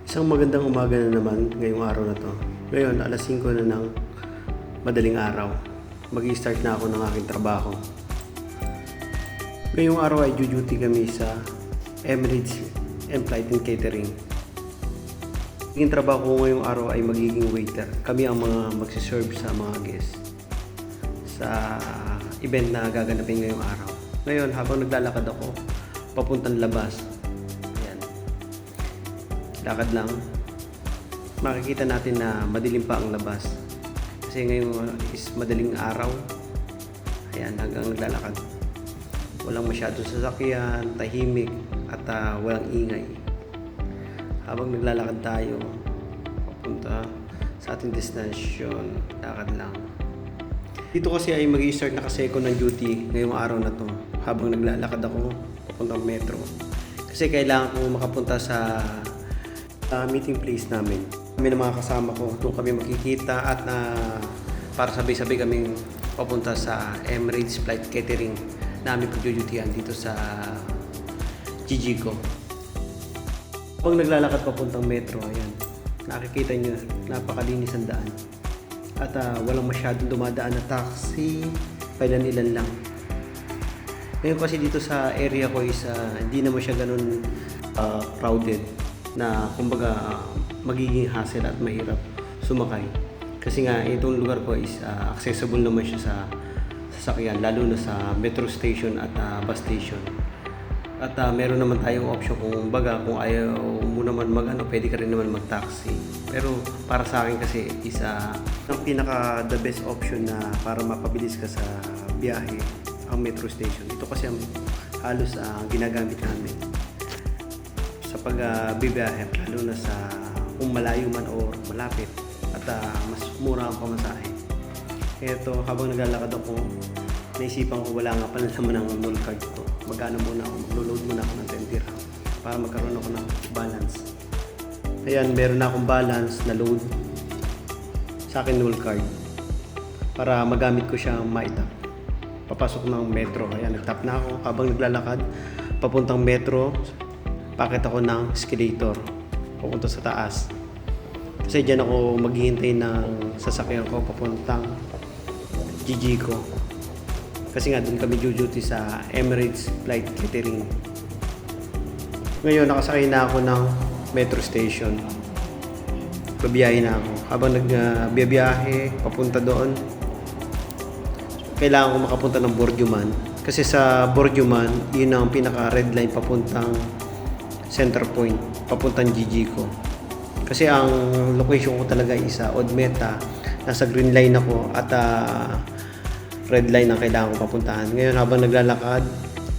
Isang magandang umaga na naman ngayong araw na to. Ngayon, alas 5 na ng madaling araw. Mag-i-start na ako ng aking trabaho. Ngayong araw ay duty kami sa Emirates and Flight and Catering. Ang trabaho ko ngayong araw ay magiging waiter. Kami ang mga magsiserve sa mga guests sa event na gaganapin ngayong araw. Ngayon, habang naglalakad ako, papuntang labas. Lakad lang, makikita natin na madilim pa ang labas kasi ngayon is madaling araw. Ayan, hanggang naglalakad, walang masyadong sasakyan, tahimik at walang ingay. Habang naglalakad tayo papunta sa ating destination, lakad lang. Dito kasi ay mag-i-start na kasi ako ng duty ngayong araw na to habang naglalakad ako papuntang metro kasi kailangan ko makapunta sa meeting place namin. Kami ng mga kasama ko, doon kami makikita at para sabay-sabay kaming papunta sa Emirates Flight Catering na aming pagdudutihan dito sa Jijico. Pag naglalakad papuntang metro, ayan, nakikita nyo, napakalinis ang daan. At walang masyadong dumadaan na taxi, ilan lang. Ngayon kasi dito sa area ko is hindi naman siya ganun crowded na kumbaga magiging hassle at mahirap sumakay. Kasi nga itong lugar ko is accessible naman siya sa sasakyan, lalo na sa metro station at bus station. At meron naman tayong option kung baga kung ayaw mo naman pwede ka rin naman mag-taxi. Pero para sa akin kasi is ang pinaka the best option na para mapabilis ka sa biyahe ang metro station. Ito kasi ang halos ginagamit namin sa pagbibiyahe, lalo na sa kung malayo man o malapit at mas mura ang pamasahe. Ito, habang naglalakad ako, naisipan ko wala nga pala naman ang mall card ko. Magkano muna ako, maglo-load muna ako ng 10 dirham para magkaroon ako ng balance. Ayan, meron na akong balance na load sa akin mall card para magamit ko siyang maitap. Papasok ng metro. Ayan, nagtap na ako habang naglalakad papuntang metro. Pakit ako ng escalator papunta sa taas kasi dyan ako maghihintay ng sasakyan ko papuntang Jijico kasi nga doon kami duty sa Emirates Flight Catering. Ngayon nakasakay na ako ng metro station, babiyahe na ako. Habang nagbiyahe papunta doon, kailangan ko makapunta ng Borjuman kasi sa Borjuman yun ang pinaka red line papuntang center point, papuntang Jijico. Kasi ang location ko talaga is Odmeta. Nasa green line ako at red line ang kailangan ko papuntahan. Ngayon habang naglalakad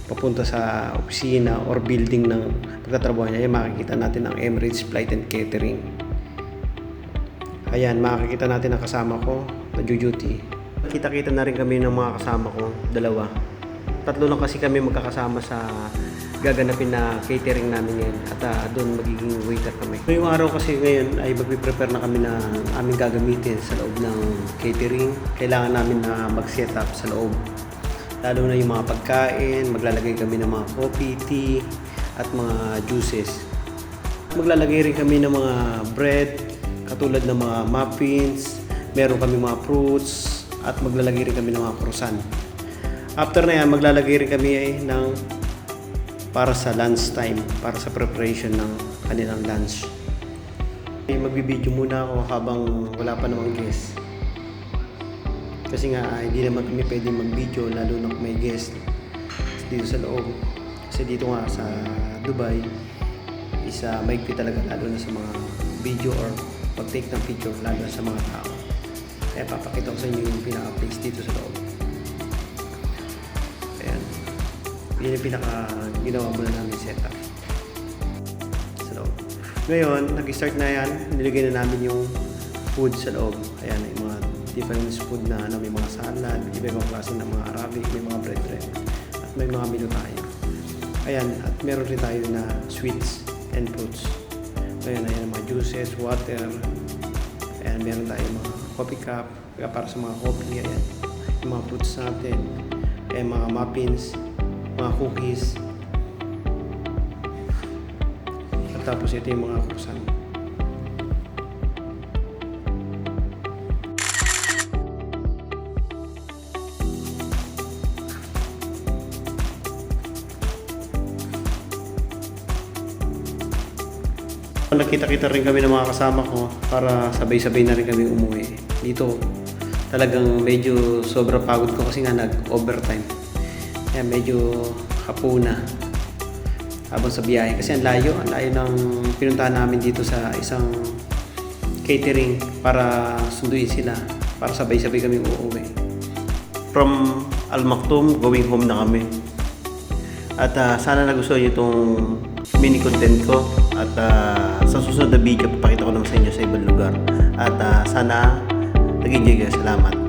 papunta sa opisina or building ng pagtatrabaho niya, makikita natin ang Emirates Flight and Catering. Ayan, makikita natin ang kasama ko na duty. Kita-kita na rin kami ng mga kasama ko, dalawa. Tatlo lang kasi kami magkakasama sa gaganapin na catering namin ngayon at doon magiging waiter kami. Ngayong araw kasi ngayon ay magpiprepare na kami ng aming gagamitin sa loob ng catering. Kailangan namin na mag-set up sa loob. Lalo na yung mga pagkain, maglalagay kami ng mga coffee, tea at mga juices. Maglalagay rin kami ng mga bread, katulad ng mga muffins, meron kami mga fruits at maglalagay rin kami ng mga croissant. After na yan, maglalagay rin kami ng para sa lunch time, para sa preparation ng kanilang lunch. Magbibideo muna ako habang wala pa namang guest. Kasi nga hindi naman kami pwedeng mag-video lalo na kung may guest dito sa loob. Kasi dito nga sa Dubai is maigpit talaga lalo na sa mga video or pag-take ng picture lalo na sa mga tao. Kaya papakita ko sa inyo yung pinaka-place dito sa loob. Yun yung pinaka-ginawa muna namin setup sa loob. Ngayon, nag-start na yan. Nilagay na namin yung food sa loob. Ayan, yung mga different food na may mga salad, iba-ibang klase ng mga Arabic, may mga bread. At may mga menu tayo. Ayan, at meron rin tayo na sweets and fruits. Ayan, mga juices, water. Ayan, meron tayo mga coffee cup para sa mga coffee. Ayan, yung mga fruits natin. Ayan, mga muffins, mga cookies, at tapos ito yung mga croissant. Nagkita-kita rin kami ng mga kasama ko para sabay-sabay na rin kami umuwi. Dito talagang medyo sobra pagod ko kasi nga nag-overtime. Kaya medyo hapuna habang sa biyahe. Kasi ang layo ng pinuntahan namin dito sa isang catering para sunduin sila. Para sabay-sabay kami uuwi. From Al Maktoum, going home na kami. At sana nagustuhan niyo itong mini content ko. At sa susunod na video, papakita ko naman sa inyo sa ibang lugar. At sana nag-enjoy kayo. Salamat.